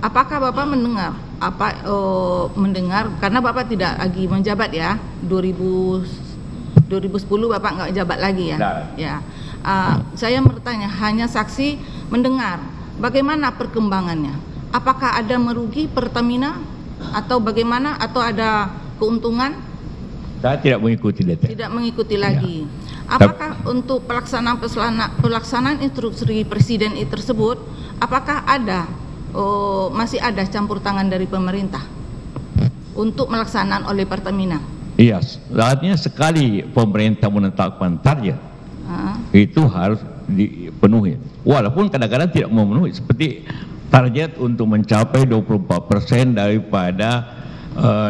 Apakah Bapak mendengar mendengar karena Bapak tidak lagi menjabat ya, 2010 Bapak nggak jabat lagi ya? Nah. Ya. Saya bertanya, hanya saksi mendengar. Bagaimana perkembangannya? Apakah ada merugi Pertamina atau bagaimana, atau ada keuntungan? Saya tidak mengikuti detail. Tidak mengikuti lagi. Apakah untuk pelaksanaan instruksi presiden tersebut, apakah ada masih ada campur tangan dari pemerintah untuk melaksanaan oleh Pertamina? Iya, saatnya sekali pemerintah menetapkan target, itu harus dipenuhi. Walaupun kadang-kadang tidak memenuhi, seperti target untuk mencapai 24% daripada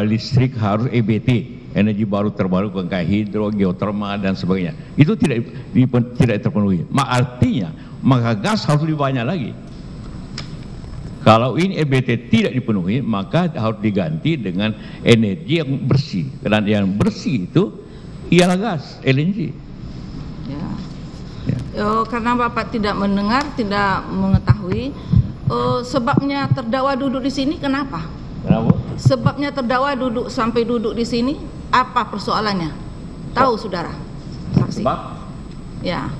listrik harus EBT, energi baru terbarukan, kayak hidro, geotermal dan sebagainya. Itu tidak terpenuhi. Artinya maka gas harus lebih banyak lagi. Kalau ini EBT tidak dipenuhi, maka harus diganti dengan energi yang bersih. Dan yang bersih itu ialah gas, LNG. Ya. Karena Bapak tidak mendengar, tidak mengetahui, sebabnya terdakwa duduk di sini kenapa? Kenapa? Sebabnya terdakwa sampai duduk di sini, apa persoalannya? Tahu saudara? Saksi. Sebab? Ya.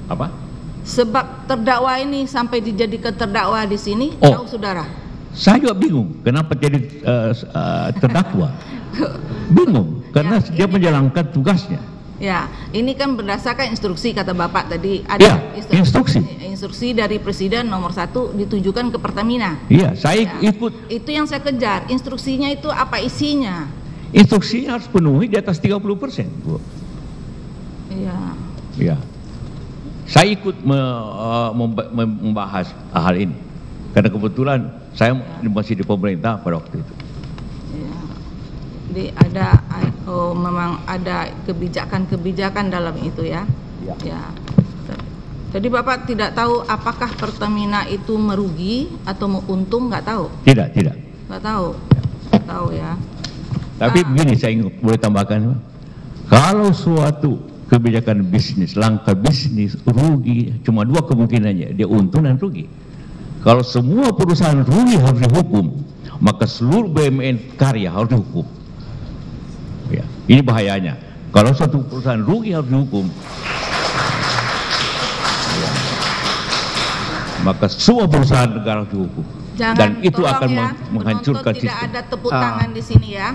Apa? Sebab terdakwa ini sampai dijadikan terdakwa di sini, tahu saudara? Saya juga bingung kenapa jadi terdakwa. Bingung karena dia menjalankan tugasnya. Ya, ini kan berdasarkan instruksi kata Bapak tadi, ada instruksi dari Presiden nomor 1 ditujukan ke Pertamina. Iya, saya ikut. Itu yang saya kejar. Instruksinya itu apa isinya? Instruksinya harus penuhi di atas 30%, Bu. Iya. Iya. Saya ikut membahas hal ini karena kebetulan saya masih di pemerintah pada waktu itu. Ya. Jadi memang ada kebijakan-kebijakan dalam itu ya. Ya. Jadi Bapak tidak tahu apakah Pertamina itu merugi atau untung, nggak tahu? Tidak. Nggak tahu. Nggak tahu ya. Tapi begini, saya boleh tambahkan, kalau suatu kebijakan bisnis, langkah bisnis rugi, cuma dua kemungkinannya, dia untung dan rugi. Kalau semua perusahaan rugi harus dihukum, maka seluruh BUMN karya harus dihukum. Ya, ini bahayanya. Kalau suatu perusahaan rugi harus dihukum, ya, maka semua perusahaan negara harus dihukum. Dan itu akan menghancurkan sistem. Tidak ada tepuk tangan di sini ya.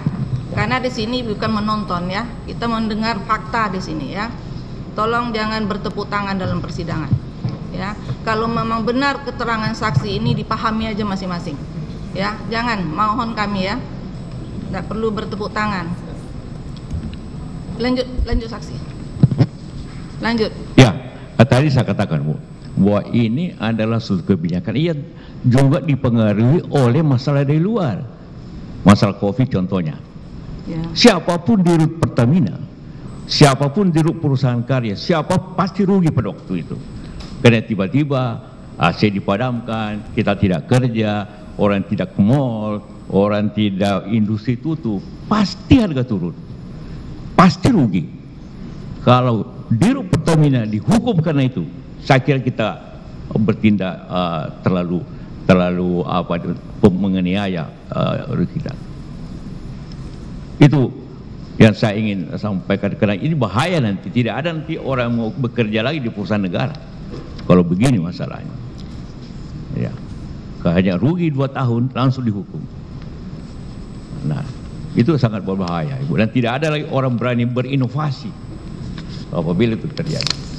Karena di sini bukan menonton ya, kita mendengar fakta di sini ya. Tolong jangan bertepuk tangan dalam persidangan. Ya, kalau memang benar keterangan saksi ini dipahami aja masing-masing. Ya, jangan, mohon kami ya, tidak perlu bertepuk tangan. Lanjut saksi. Lanjut. Ya, tadi saya katakan Bu, bahwa ini adalah suatu kebijakan yang juga dipengaruhi oleh masalah dari luar, masalah COVID contohnya. Ya. Siapapun di rut Pertamina, siapapun di rut perusahaan karya, siapa pasti rugi pada waktu itu. Karena tiba-tiba AC dipadamkan, kita tidak kerja, orang tidak ke mall, orang tidak, industri tutup, pasti harga turun, pasti rugi. Kalau di rut Pertamina dihukum karena itu, saya kira kita bertindak terlalu menganiaya kita. Itu yang saya ingin sampaikan, karena ini bahaya nanti, tidak ada nanti orang mau bekerja lagi di perusahaan negara kalau begini masalahnya. Ya, hanya rugi 2 tahun langsung dihukum. Nah, itu sangat berbahaya, Ibu, dan tidak ada lagi orang berani berinovasi apabila itu terjadi.